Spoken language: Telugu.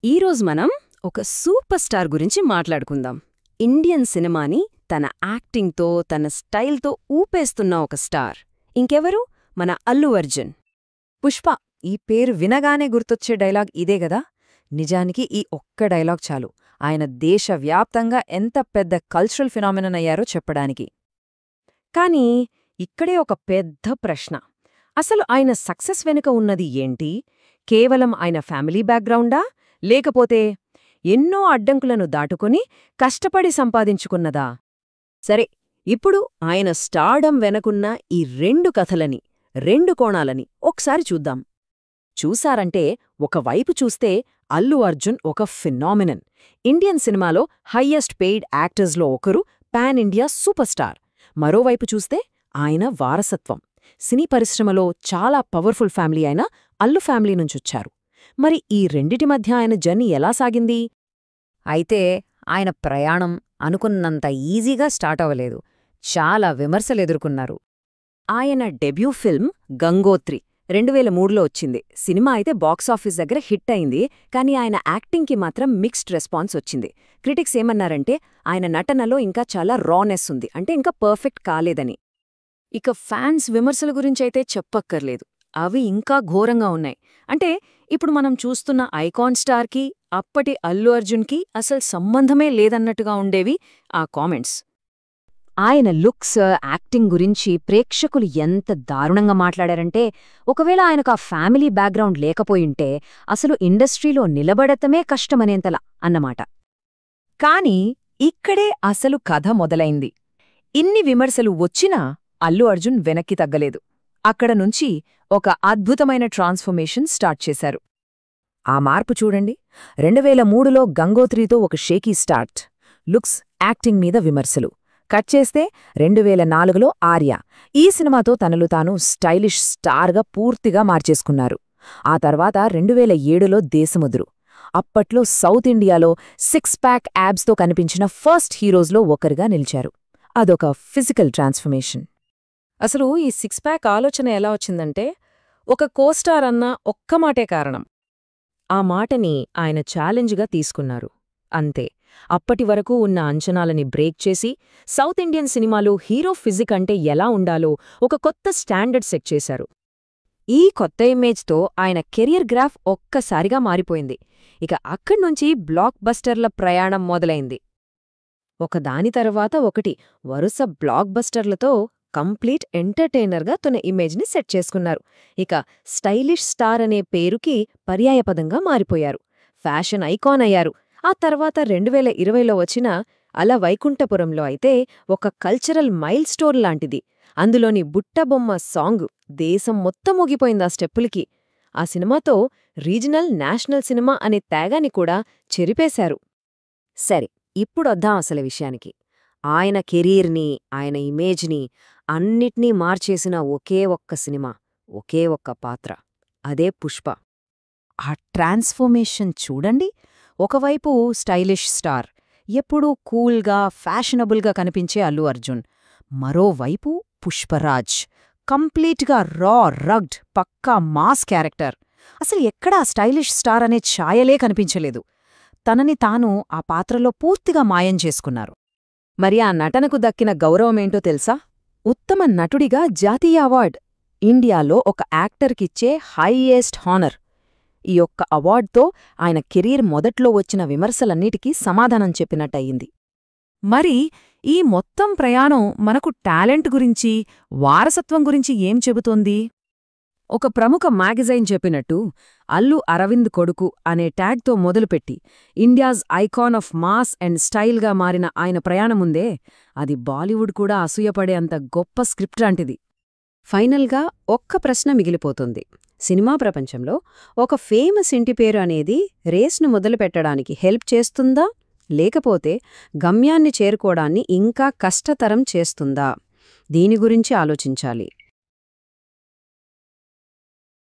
ఈరోజు మనం ఒక సూపర్ స్టార్ గురించి మాట్లాడుకుందాం. ఇండియన్ సినిమాని తన యాక్టింగ్తో, తన స్టైల్తో ఊపేస్తున్న ఒక స్టార్. ఇంకెవరు? మన అల్లు అర్జున్. పుష్ప ఈ పేరు వినగానే గుర్తొచ్చే డైలాగ్ ఇదే గదా. నిజానికి ఈ ఒక్క డైలాగ్ చాలు ఆయన దేశవ్యాప్తంగా ఎంత పెద్ద కల్చరల్ ఫినామినన్ అయ్యారో చెప్పడానికి. కానీ ఇక్కడే ఒక పెద్ద ప్రశ్న. అసలు ఆయన సక్సెస్ వెనుక ఉన్నది ఏంటి? కేవలం ఆయన ఫ్యామిలీ బ్యాక్గ్రౌండా, లేకపోతే ఎన్నో అడ్డంకులను దాటుకొని కష్టపడి సంపాదించుకున్నదా? సరే, ఇప్పుడు ఆయన స్టార్డమ్ వెనకున్న ఈ రెండు కథలని, రెండు కోణాలని ఒకసారి చూద్దాం. చూసారంటే ఒకవైపు చూస్తే అల్లు అర్జున్ ఒక ఫినామినన్. ఇండియన్ సినిమాలో హయ్యెస్ట్ పెయిడ్ యాక్టర్స్లో ఒకరు, పాన్ ఇండియా సూపర్ స్టార్. మరోవైపు చూస్తే ఆయన వారసత్వం. సినీ పరిశ్రమలో చాలా పవర్ఫుల్ ఫ్యామిలీ అయిన అల్లు ఫ్యామిలీ నుంచొచ్చారు. మరి ఈ రెండిటి మధ్య ఆయన జర్నీ ఎలా సాగింది? అయితే ఆయన ప్రయాణం అనుకున్నంత ఈజీగా స్టార్ట్ అవ్వలేదు. చాలా విమర్శలెదుర్కొన్నారు. ఆయన డెబ్యూ ఫిల్మ్ గంగోత్రి 2003లో వచ్చింది. సినిమా అయితే బాక్సాఫీస్ దగ్గర హిట్ అయింది, కానీ ఆయన యాక్టింగ్కి మాత్రం మిక్స్డ్ రెస్పాన్స్ వచ్చింది. క్రిటిక్స్ ఏమన్నారంటే ఆయన నటనలో ఇంకా చాలా రానెస్ ఉంది, అంటే ఇంకా పర్ఫెక్ట్ కాలేదని. ఇక ఫ్యాన్స్ విమర్శల గురించైతే చెప్పక్కర్లేదు, అవి ఇంకా ఘోరంగా ఉన్నాయి. అంటే ఇప్పుడు మనం చూస్తున్న ఐకాన్ స్టార్కి, అప్పటి అల్లు అర్జున్కి అసలు సంబంధమే లేదన్నట్టుగా ఉండేవి ఆ కామెంట్స్. ఆయన లుక్స్, యాక్టింగ్ గురించి ప్రేక్షకులు ఎంత దారుణంగా మాట్లాడారంటే, ఒకవేళ ఆయనకు ఆ ఫ్యామిలీ బ్యాక్గ్రౌండ్ లేకపోయింటే అసలు ఇండస్ట్రీలో నిలబడటమే కష్టమనేంతలా అన్నమాట. కాని ఇక్కడే అసలు కథ మొదలైంది. ఇన్ని విమర్శలు వచ్చినా అల్లు అర్జున్ వెనక్కి తగ్గలేదు. అక్కడ నుంచి ఒక అద్భుతమైన ట్రాన్స్ఫర్మేషన్ స్టార్ట్ చేశారు. ఆ మార్పు చూడండి. 2003లో గంగోత్రితో ఒక షేకీ స్టార్ట్, లుక్స్, యాక్టింగ్ మీద విమర్శలు. కట్ చేస్తే 2004లో ఆర్య. ఈ సినిమాతో తనను తాను స్టైలిష్ స్టార్గా పూర్తిగా మార్చేసుకున్నారు. ఆ తర్వాత 2007లో దేశముదురు. అప్పట్లో సౌత్ ఇండియాలో 6 ప్యాక్ యాబ్స్తో కనిపించిన ఫస్ట్ హీరోస్లో ఒకరిగా నిలిచారు. అదొక ఫిజికల్ ట్రాన్స్ఫర్మేషన్. అసలు ఈ 6 ప్యాక్ ఆలోచన ఎలా వచ్చిందంటే, ఒక కోస్టార్ అన్న ఒక్క మాటే కారణం. ఆ మాటని ఆయన ఛాలెంజ్గా తీసుకున్నారు. అంతే. అప్పటి వరకు ఉన్న అంచనాలని బ్రేక్ చేసి, సౌత్ ఇండియన్ సినిమాలో హీరో ఫిజిక్ అంటే ఎలా ఉండాలో ఒక కొత్త స్టాండర్డ్ సెట్ చేశారు. ఈ కొత్త ఇమేజ్తో ఆయన కెరియర్ గ్రాఫ్ ఒక్కసారిగా మారిపోయింది. ఇక అక్కడ్నుంచి బ్లాక్ బస్టర్ల ప్రయాణం మొదలైంది. ఒకదాని తర్వాత ఒకటి వరుస బ్లాక్ బస్టర్లతో కంప్లీట్ ఎంటర్టైనర్గా తన ఇమేజ్ని సెట్ చేసుకున్నారు. ఇక స్టైలిష్ స్టార్ అనే పేరుకి పర్యాయపదంగా మారిపోయారు. ఫ్యాషన్ ఐకాన్ అయ్యారు. ఆ తర్వాత 2020లో వచ్చిన అల వైకుంఠపురంలో అయితే ఒక కల్చరల్ మైల్ స్టోన్ లాంటిది. అందులోని బుట్టబొమ్మ సాంగ్ దేశం మొత్తం ఊగిపోయింది ఆ స్టెప్పులకి. ఆ సినిమాతో రీజనల్, నేషనల్ సినిమా అనే తేగాని కూడా చెరిపేశారు. సరే, ఇప్పుడొద్దాం అసలు విషయానికి. ఆయన కెరీర్ని, ఆయన ఇమేజ్ని అన్నిట్నీ మార్చేసిన ఒకే ఒక్క సినిమా, ఒకే ఒక్క పాత్ర, అదే పుష్ప. ఆ ట్రాన్స్ఫర్మేషన్ చూడండి. ఒకవైపు స్టైలిష్ స్టార్, ఎప్పుడూ కూల్గా, ఫ్యాషనబుల్గా కనిపించే అల్లు అర్జున్. మరోవైపు పుష్పరాజ్, కంప్లీట్గా రా, రగ్డ్, పక్కా మాస్ క్యారెక్టర్. అసలు ఎక్కడా స్టైలిష్ స్టార్ అనే ఛాయలే కనిపించలేదు. తనని తాను ఆ పాత్రలో పూర్తిగా మాయం చేసుకున్నారు. మరి ఆ నటనకు దక్కిన గౌరవమేంటో తెలుసా? ఉత్తమ నటుడిగా జాతీయ అవార్డ్. ఇండియాలో ఒక యాక్టర్కిచ్చే హైయెస్ట్ హానర్. ఈ ఒక్క అవార్డ్తో ఆయన కెరీర్ మొదట్లో వచ్చిన విమర్శలన్నిటికీ సమాధానం చెప్పినట్టయింది. మరి ఈ మొత్తం ప్రయాణం మనకు టాలెంట్ గురించి, వారసత్వం గురించి ఏం చెబుతోంది? ఒక ప్రముఖ మ్యాగజైన్ చెప్పినట్టు, అల్లు అరవింద్ కొడుకు అనే ట్యాగ్తో మొదలుపెట్టి India's icon of mass and స్టైల్గా మారిన ఆయన ప్రయాణముందే, అది బాలీవుడ్ కూడా అసూయపడే అంత గొప్ప స్క్రిప్ట్ లాంటిది. ఫైనల్గా ఒక్క ప్రశ్న మిగిలిపోతుంది. సినిమా ప్రపంచంలో ఒక ఫేమస్ ఇంటి పేరు అనేది రేస్ను మొదలుపెట్టడానికి హెల్ప్ చేస్తుందా, లేకపోతే గమ్యాన్ని చేరుకోవడాన్ని ఇంకా కష్టతరం చేస్తుందా? దీని గురించి ఆలోచించాలి.